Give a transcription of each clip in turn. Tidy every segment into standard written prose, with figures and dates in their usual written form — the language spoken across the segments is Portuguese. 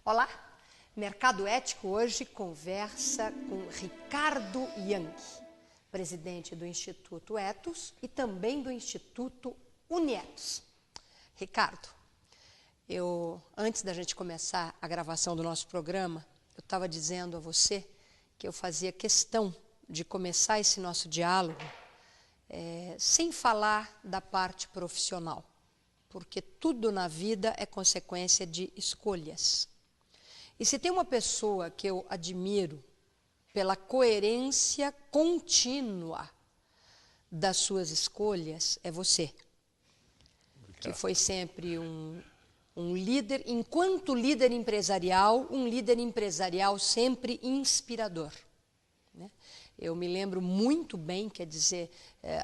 Olá, Mercado Ético hoje conversa com Ricardo Young, presidente do Instituto Ethos e também do Instituto Uniethos. Ricardo, antes da gente começar a gravação do nosso programa, eu estava dizendo a você que eu fazia questão de começar esse nosso diálogo sem falar da parte profissional, porque tudo na vida é consequência de escolhas. E se tem uma pessoa que eu admiro pela coerência contínua das suas escolhas, é você. Que foi sempre um líder, enquanto líder empresarial, um líder empresarial sempre inspirador, né? Eu me lembro muito bem, quer dizer,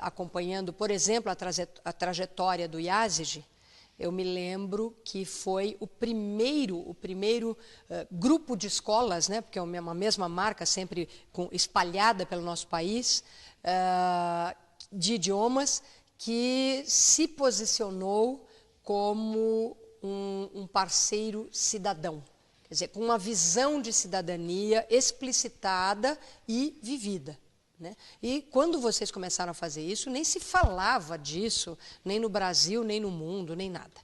acompanhando, por exemplo, a trajetória do Yazigi, eu me lembro que foi o primeiro grupo de escolas, né, porque é uma mesma marca sempre espalhada pelo nosso país, de idiomas, que se posicionou como um parceiro cidadão. Quer dizer, com uma visão de cidadania explicitada e vivida, né? E quando vocês começaram a fazer isso, nem se falava disso, nem no Brasil, nem no mundo, nem nada.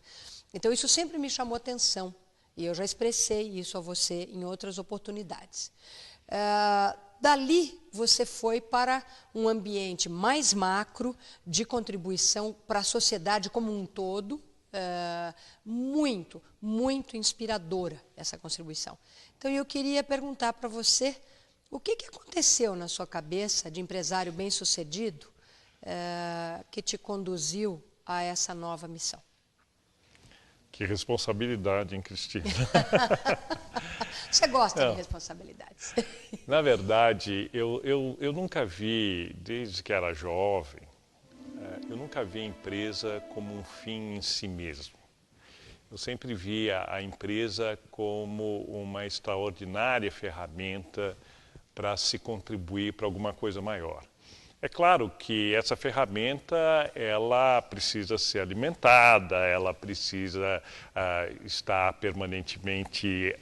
Então, isso sempre me chamou atenção, e eu já expressei isso a você em outras oportunidades. Dali, você foi para um ambiente mais macro, de contribuição para a sociedade como um todo, muito inspiradora essa contribuição. Então, eu queria perguntar para você o que aconteceu na sua cabeça de empresário bem-sucedido que te conduziu a essa nova missão. Que responsabilidade, hein, Cristina? Você gosta de responsabilidades? Na verdade, eu nunca vi, desde que era jovem, eu nunca vi a empresa como um fim em si mesmo. Eu sempre via a empresa como uma extraordinária ferramenta para se contribuir para alguma coisa maior. É claro que essa ferramenta ela precisa ser alimentada, ela precisa estar permanentemente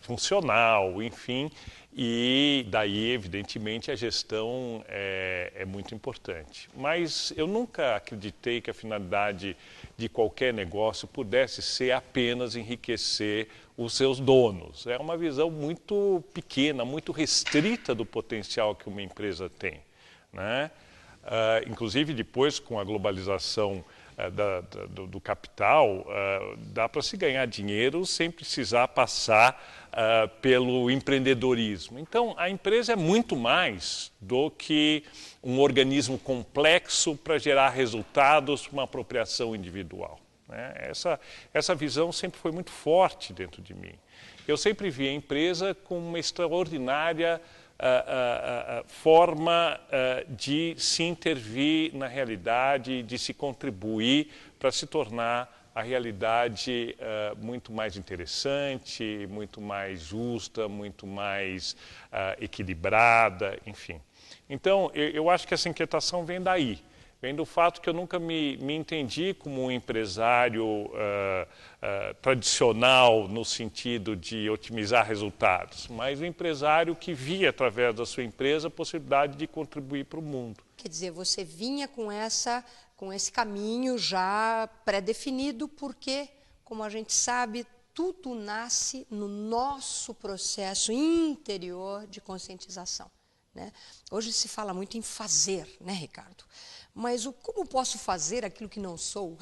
funcional, enfim, e daí, evidentemente, a gestão é muito importante. Mas eu nunca acreditei que a finalidade de qualquer negócio pudesse ser apenas enriquecer os seus donos. É uma visão muito pequena, muito restrita do potencial que uma empresa tem, né? Inclusive depois com a globalização do capital, dá para se ganhar dinheiro sem precisar passar pelo empreendedorismo. Então a empresa é muito mais do que um organismo complexo para gerar resultados para uma apropriação individual, né? Essa visão sempre foi muito forte dentro de mim. Eu sempre vi a empresa como uma extraordinária forma de se intervir na realidade, de se contribuir para se tornar a realidade muito mais interessante, muito mais justa, muito mais equilibrada, enfim. Então, eu acho que essa inquietação vem daí. Vem do fato que eu nunca me entendi como um empresário tradicional no sentido de otimizar resultados, mas um empresário que via através da sua empresa a possibilidade de contribuir para o mundo. Quer dizer, você vinha com esse caminho já pré-definido, porque, como a gente sabe, tudo nasce no nosso processo interior de conscientização, né? Hoje se fala muito em fazer, né, Ricardo? Mas como posso fazer aquilo que não sou?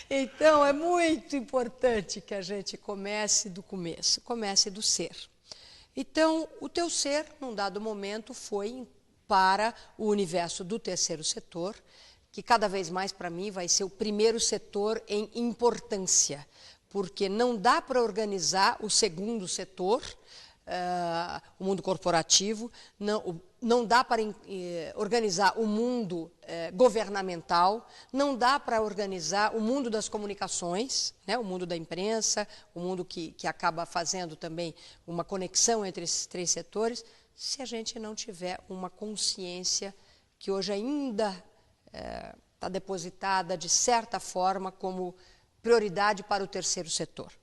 Então, é muito importante que a gente comece do começo, comece do ser. Então, o teu ser, num dado momento, foi para o universo do terceiro setor, que cada vez mais, para mim, vai ser o primeiro setor em importância, porque não dá para organizar o segundo setor, o mundo corporativo, não dá para organizar o mundo governamental, não dá para organizar o mundo das comunicações, né, o mundo da imprensa, o mundo que acaba fazendo também uma conexão entre esses três setores, se a gente não tiver uma consciência que hoje ainda está depositada, de certa forma, como prioridade para o terceiro setor.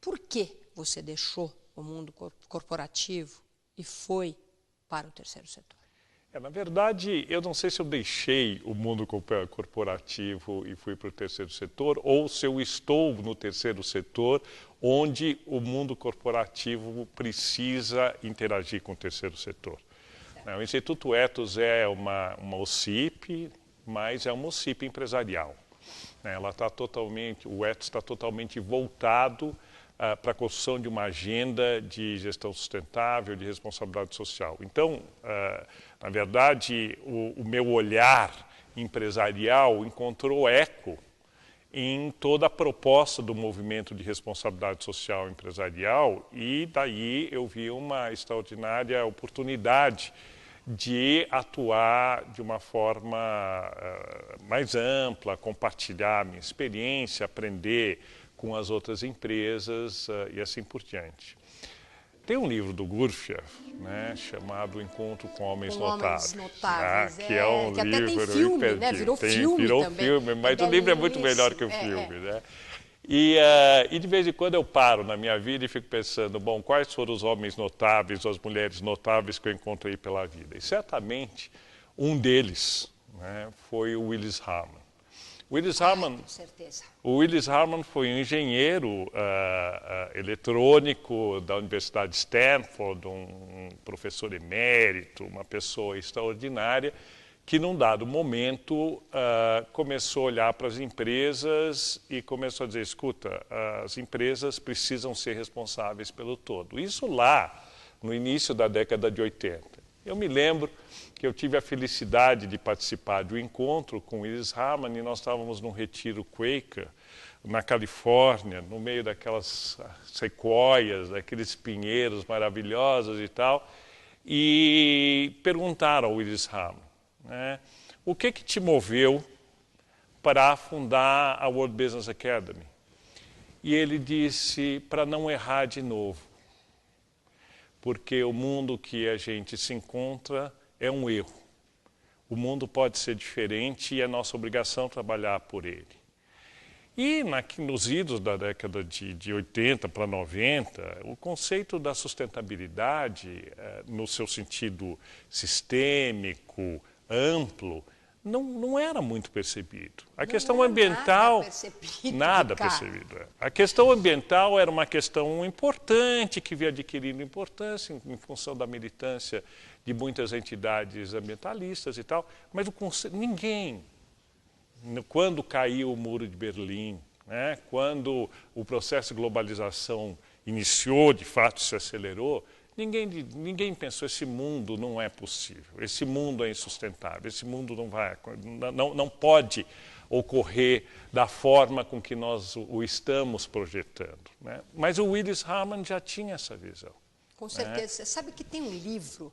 Por que você deixou o mundo corporativo e foi para o terceiro setor? Na verdade, eu não sei se eu deixei o mundo corporativo e fui para o terceiro setor, ou se eu estou no terceiro setor, onde o mundo corporativo precisa interagir com o terceiro setor. O Instituto Ethos é uma OCIP, mas é uma OCIP empresarial. Ela está totalmente, o Ethos está totalmente voltado para a construção de uma agenda de gestão sustentável, de responsabilidade social. Então, na verdade, o meu olhar empresarial encontrou eco em toda a proposta do movimento de responsabilidade social empresarial, e daí eu vi uma extraordinária oportunidade de atuar de uma forma mais ampla, compartilhar minha experiência, aprender com as outras empresas e assim por diante. Tem um livro do Gurdjieff, chamado Encontro com Homens Notáveis, que é um que livro... até tem filme, né? Virou filme também. Mas o livro é muito melhor que o filme, né? E de vez em quando eu paro na minha vida e fico pensando, bom, quais foram os homens notáveis, as mulheres notáveis que eu encontrei pela vida? E certamente um deles foi o Willis Harman. O Willis Harman foi um engenheiro eletrônico da Universidade de Stanford, um professor emérito, uma pessoa extraordinária, que num dado momento começou a olhar para as empresas e começou a dizer, escuta, as empresas precisam ser responsáveis pelo todo. Isso lá no início da década de 80. Eu me lembro que eu tive a felicidade de participar do encontro com Willis Harman e nós estávamos num retiro Quaker na Califórnia, no meio daquelas sequoias, daqueles pinheiros maravilhosos e tal, e perguntaram ao Willis Harman, o que te moveu para fundar a World Business Academy? E ele disse, para não errar de novo, porque o mundo que a gente se encontra é um erro. O mundo pode ser diferente e é nossa obrigação trabalhar por ele. E nos idos da década de 80 para 90, o conceito da sustentabilidade, no seu sentido sistêmico, amplo, não era muito percebido. A questão ambiental, nada percebido. A questão ambiental era uma questão importante, que vinha adquirindo importância em função da militância de muitas entidades ambientalistas e tal, mas ninguém, quando caiu o Muro de Berlim, quando o processo de globalização iniciou, de fato se acelerou, ninguém pensou, esse mundo não é possível, esse mundo é insustentável, esse mundo não pode ocorrer da forma com que nós o estamos projetando. Mas o Willis Harman já tinha essa visão. Com certeza. Você sabe que tem um livro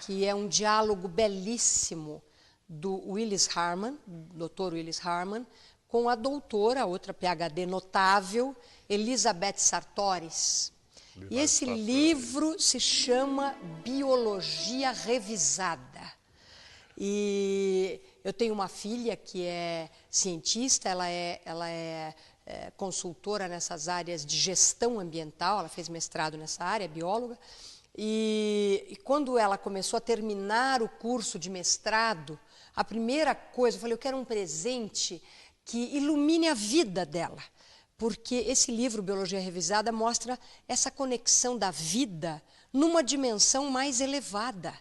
que é um diálogo belíssimo do Willis Harman, Dr. Willis Harman, com a doutora, outra PhD notável, Elizabeth Sartoris. E esse livro se chama Biologia Revisada. E eu tenho uma filha que é cientista, ela é consultora nessas áreas de gestão ambiental, ela fez mestrado nessa área, é bióloga. E quando ela começou a terminar o curso de mestrado, a primeira coisa, eu falei, eu quero um presente que ilumine a vida dela. Porque esse livro, Biologia Revisada, mostra essa conexão da vida numa dimensão mais elevada.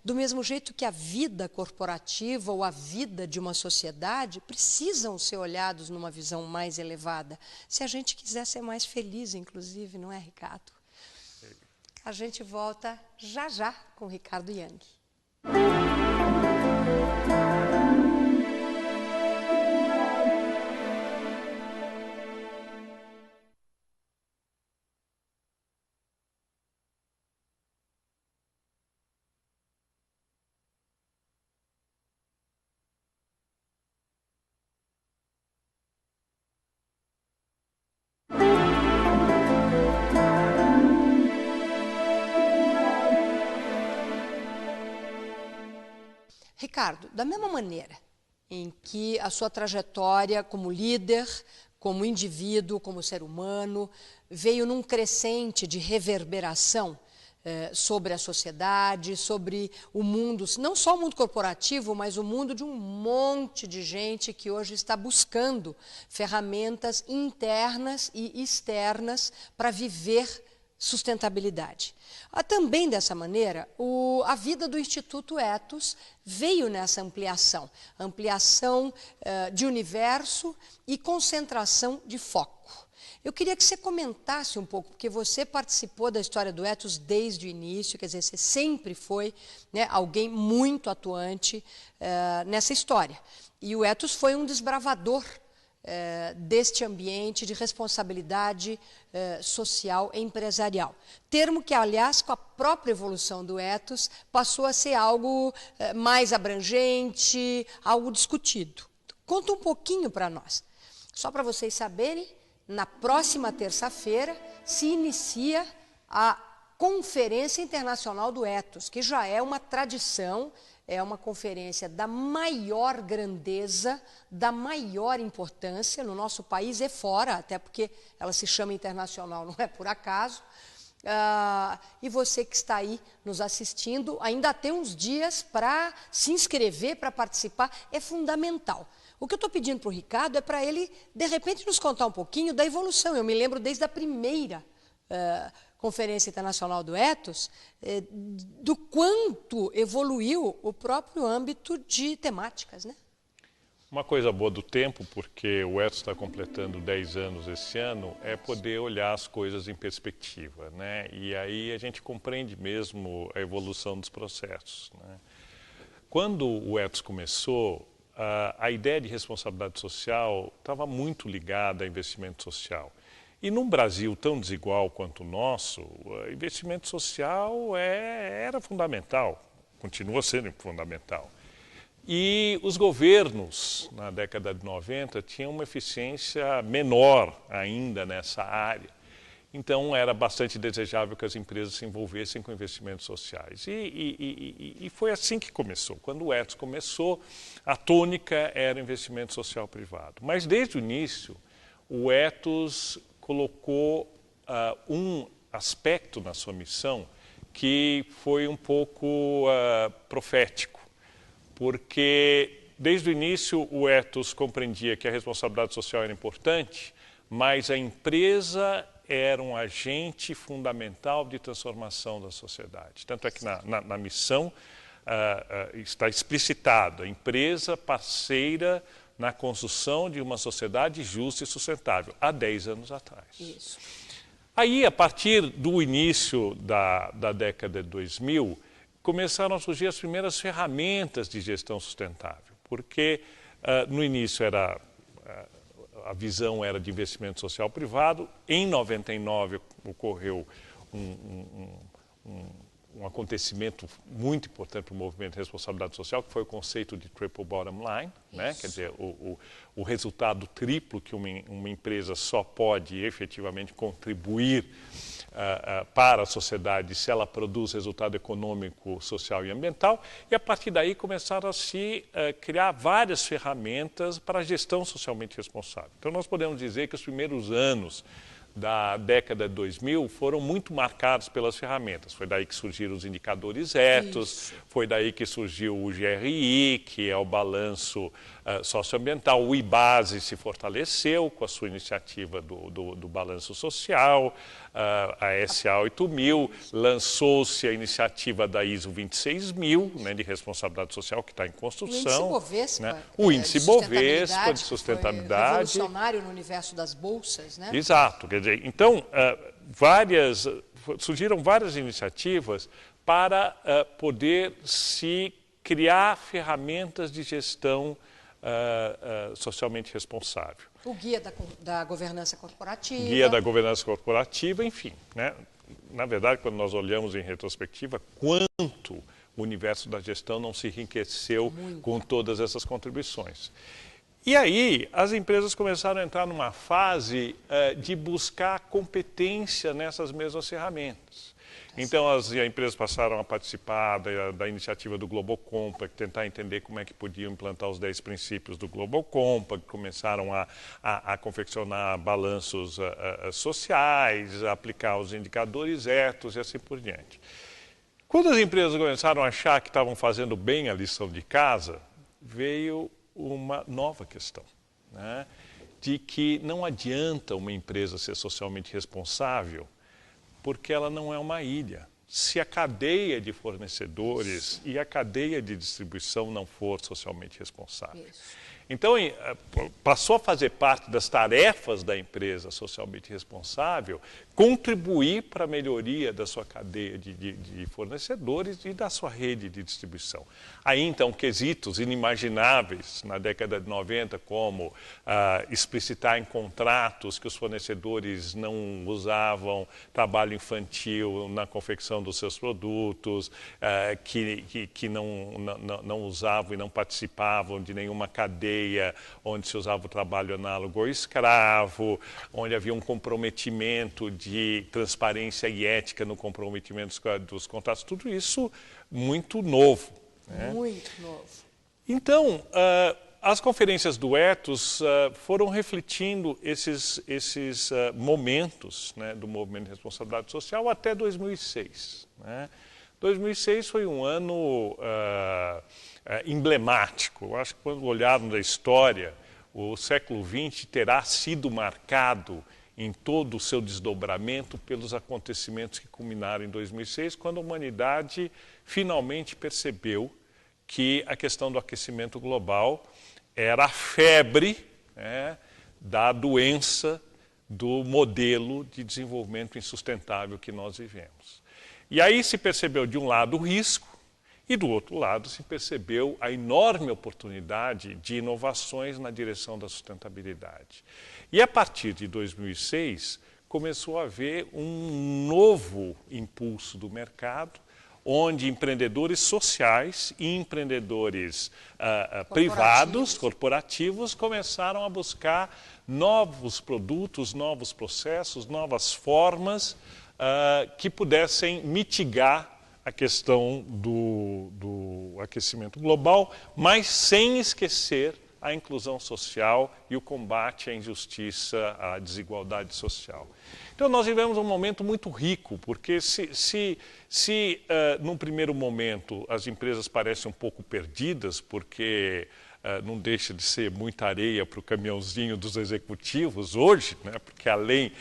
Do mesmo jeito que a vida corporativa ou a vida de uma sociedade precisam ser olhados numa visão mais elevada. Se a gente quiser ser mais feliz, inclusive, não é, Ricardo? A gente volta já com o Ricardo Young. Ricardo, da mesma maneira em que a sua trajetória como líder, como indivíduo, como ser humano, veio num crescente de reverberação sobre a sociedade, sobre o mundo, não só o mundo corporativo, mas o mundo de um monte de gente que hoje está buscando ferramentas internas e externas para viver sustentabilidade. Também dessa maneira, a vida do Instituto Ethos veio nessa ampliação de universo e concentração de foco. Eu queria que você comentasse um pouco, porque você participou da história do Ethos desde o início, quer dizer, você sempre foi, né, alguém muito atuante nessa história. E o Ethos foi um desbravador deste ambiente de responsabilidade social e empresarial. Termo que, aliás, com a própria evolução do Ethos, passou a ser algo mais abrangente, algo discutido. Conta um pouquinho para nós. Só para vocês saberem, na próxima terça-feira se inicia a Conferência Internacional do Ethos, que já é uma tradição, é uma conferência da maior grandeza, da maior importância no nosso país e fora, até porque ela se chama internacional, não é por acaso. E você que está aí nos assistindo, ainda tem uns dias para se inscrever, para participar, é fundamental. O que eu estou pedindo para o Ricardo é para ele, de repente, nos contar um pouquinho da evolução. Eu me lembro desde a primeira Conferência Internacional do Ethos, do quanto evoluiu o próprio âmbito de temáticas, né? Uma coisa boa do tempo, porque o Ethos está completando 10 anos esse ano, é poder olhar as coisas em perspectiva, né? E aí a gente compreende mesmo a evolução dos processos, né? Quando o Ethos começou, a ideia de responsabilidade social estava muito ligada a investimento social. E num Brasil tão desigual quanto o nosso, o investimento social era fundamental, continua sendo fundamental. E os governos, na década de 90, tinham uma eficiência menor ainda nessa área. Então, era bastante desejável que as empresas se envolvessem com investimentos sociais. E foi assim que começou. Quando o Ethos começou, a tônica era investimento social privado. Mas, desde o início, o Ethos colocou um aspecto na sua missão que foi um pouco profético. Porque, desde o início, o Ethos compreendia que a responsabilidade social era importante, mas a empresa era um agente fundamental de transformação da sociedade. Tanto é que na missão está explicitado a empresa parceira na construção de uma sociedade justa e sustentável, há 10 anos atrás. Isso. Aí, a partir do início da década de 2000, começaram a surgir as primeiras ferramentas de gestão sustentável, porque no início a visão era de investimento social privado. Em 99 ocorreu um acontecimento muito importante para o movimento de responsabilidade social, que foi o conceito de triple bottom line, né? Quer dizer, o resultado triplo que uma empresa só pode efetivamente contribuir para a sociedade se ela produz resultado econômico, social e ambiental. E a partir daí começaram a se criar várias ferramentas para a gestão socialmente responsável. Então nós podemos dizer que os primeiros anos da década de 2000 foram muito marcados pelas ferramentas. Foi daí que surgiram os indicadores Ethos, foi daí que surgiu o GRI, que é o balanço socioambiental. O IBASE se fortaleceu com a sua iniciativa do balanço social, a SA 8000, lançou-se a iniciativa da ISO 26000, né, de responsabilidade social, que está em construção. O índice Bovespa de sustentabilidade. Foi revolucionário no universo das bolsas, né? Exato. Quer dizer, então, surgiram várias iniciativas para poder se criar ferramentas de gestão socialmente responsável. O guia da governança corporativa. Guia da governança corporativa, enfim, né? Na verdade, quando nós olhamos em retrospectiva, quanto o universo da gestão não se enriqueceu com todas essas contribuições. E aí, as empresas começaram a entrar numa fase de buscar competência nessas mesmas ferramentas. Então, as empresas passaram a participar da iniciativa do Global Compact, tentar entender como é que podiam implantar os 10 princípios do Global Compact, começaram a confeccionar balanços sociais, a aplicar os indicadores ethos e assim por diante. Quando as empresas começaram a achar que estavam fazendo bem a lição de casa, veio uma nova questão, né? De que não adianta uma empresa ser socialmente responsável porque ela não é uma ilha. Se a cadeia de fornecedores e a cadeia de distribuição não for socialmente responsável. Então, passou a fazer parte das tarefas da empresa socialmente responsável contribuir para a melhoria da sua cadeia de fornecedores e da sua rede de distribuição. Aí, então, quesitos inimagináveis na década de 90, como explicitar em contratos que os fornecedores não usavam trabalho infantil na confecção dos seus produtos, que não usavam e não participavam de nenhuma cadeia onde se usava o trabalho análogo ao escravo, onde havia um comprometimento de transparência e ética no comprometimento dos contratos, tudo isso muito novo. Né? Muito novo. Então, as conferências do Ethos foram refletindo esses momentos, né, do movimento de responsabilidade social até 2006. Né? 2006 foi um ano emblemático. Eu acho que quando olharmos a história, o século XX terá sido marcado em todo o seu desdobramento pelos acontecimentos que culminaram em 2006, quando a humanidade finalmente percebeu que a questão do aquecimento global era a febre, né, da doença do modelo de desenvolvimento insustentável que nós vivemos. E aí se percebeu, de um lado, o risco, e do outro lado se percebeu a enorme oportunidade de inovações na direção da sustentabilidade. E a partir de 2006 começou a haver um novo impulso do mercado, onde empreendedores sociais e empreendedores privados, corporativos, começaram a buscar novos produtos, novos processos, novas formas que pudessem mitigar a questão do aquecimento global, mas sem esquecer a inclusão social e o combate à injustiça, à desigualdade social. Então, nós vivemos um momento muito rico, porque se num primeiro momento as empresas parecem um pouco perdidas, porque não deixa de ser muita areia para o caminhãozinho dos executivos hoje, né? Porque além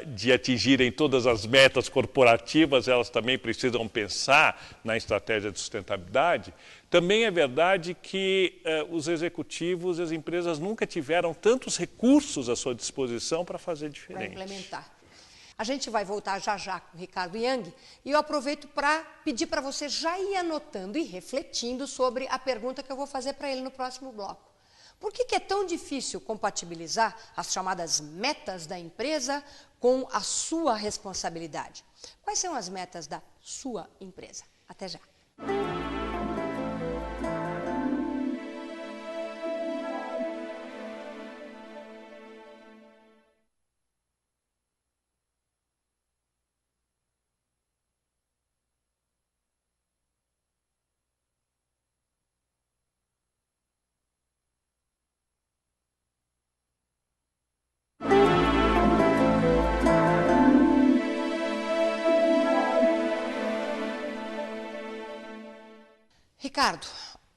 de atingirem todas as metas corporativas, elas também precisam pensar na estratégia de sustentabilidade. Também é verdade que os executivos e as empresas nunca tiveram tantos recursos à sua disposição para fazer diferente. Para implementar. A gente vai voltar já com o Ricardo Yang e eu aproveito para pedir para você já ir anotando e refletindo sobre a pergunta que eu vou fazer para ele no próximo bloco. Por que é tão difícil compatibilizar as chamadas metas da empresa com a sua responsabilidade? Quais são as metas da sua empresa? Até já. Ricardo,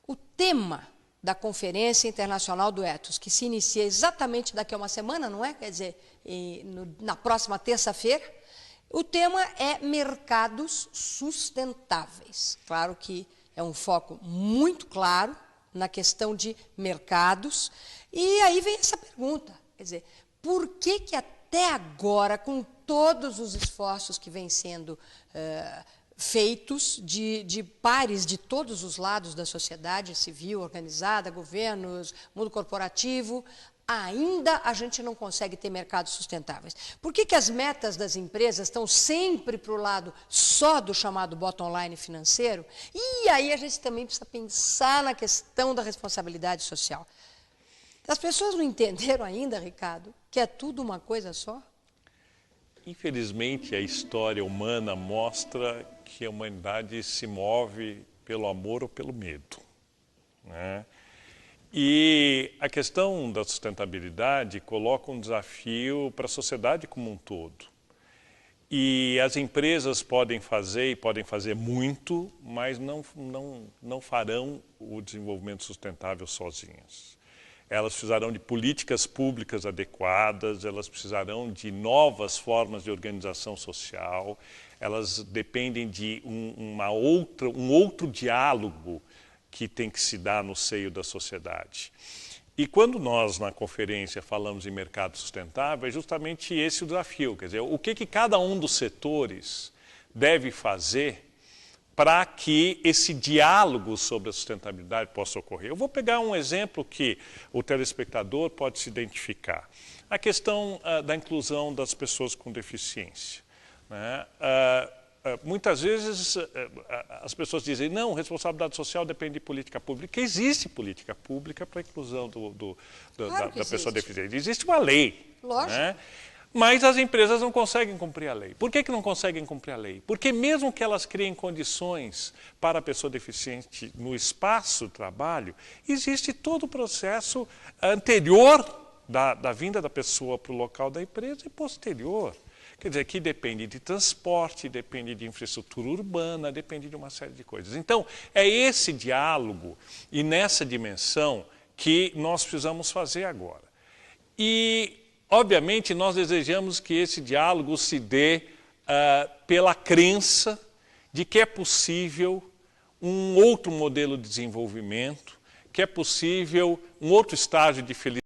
o tema da Conferência Internacional do Ethos, que se inicia exatamente daqui a uma semana, não é? Quer dizer, na próxima terça-feira, o tema é mercados sustentáveis. Claro que é um foco muito claro na questão de mercados. E aí vem essa pergunta, quer dizer, por que até agora, com todos os esforços que vêm sendo feitos de pares de todos os lados da sociedade civil, organizada, governos, mundo corporativo, ainda a gente não consegue ter mercados sustentáveis. Por que as metas das empresas estão sempre para o lado só do chamado bottom line financeiro? E aí a gente também precisa pensar na questão da responsabilidade social. As pessoas não entenderam ainda, Ricardo, que é tudo uma coisa só? Infelizmente, a história humana mostra que a humanidade se move pelo amor ou pelo medo, né? E a questão da sustentabilidade coloca um desafio para a sociedade como um todo. E as empresas podem fazer, e podem fazer muito, mas não farão o desenvolvimento sustentável sozinhas. Elas precisarão de políticas públicas adequadas, elas precisarão de novas formas de organização social, elas dependem de um outro diálogo que tem que se dar no seio da sociedade. E quando nós, na conferência, falamos em mercado sustentável, é justamente esse o desafio. Quer dizer, o que cada um dos setores deve fazer para que esse diálogo sobre a sustentabilidade possa ocorrer. Eu vou pegar um exemplo que o telespectador pode se identificar. A questão da inclusão das pessoas com deficiência, né? Muitas vezes as pessoas dizem, não, responsabilidade social depende de política pública. Existe política pública para a inclusão da pessoa deficiente. Existe uma lei. Lógico. Né? Mas as empresas não conseguem cumprir a lei. Por que não conseguem cumprir a lei? Porque mesmo que elas criem condições para a pessoa deficiente no espaço de trabalho, existe todo o processo anterior da vinda da pessoa para o local da empresa e posterior. Quer dizer, que depende de transporte, depende de infraestrutura urbana, depende de uma série de coisas. Então, é esse diálogo e nessa dimensão que nós precisamos fazer agora. E, obviamente, nós desejamos que esse diálogo se dê pela crença de que é possível um outro modelo de desenvolvimento, que é possível um outro estágio de felicidade.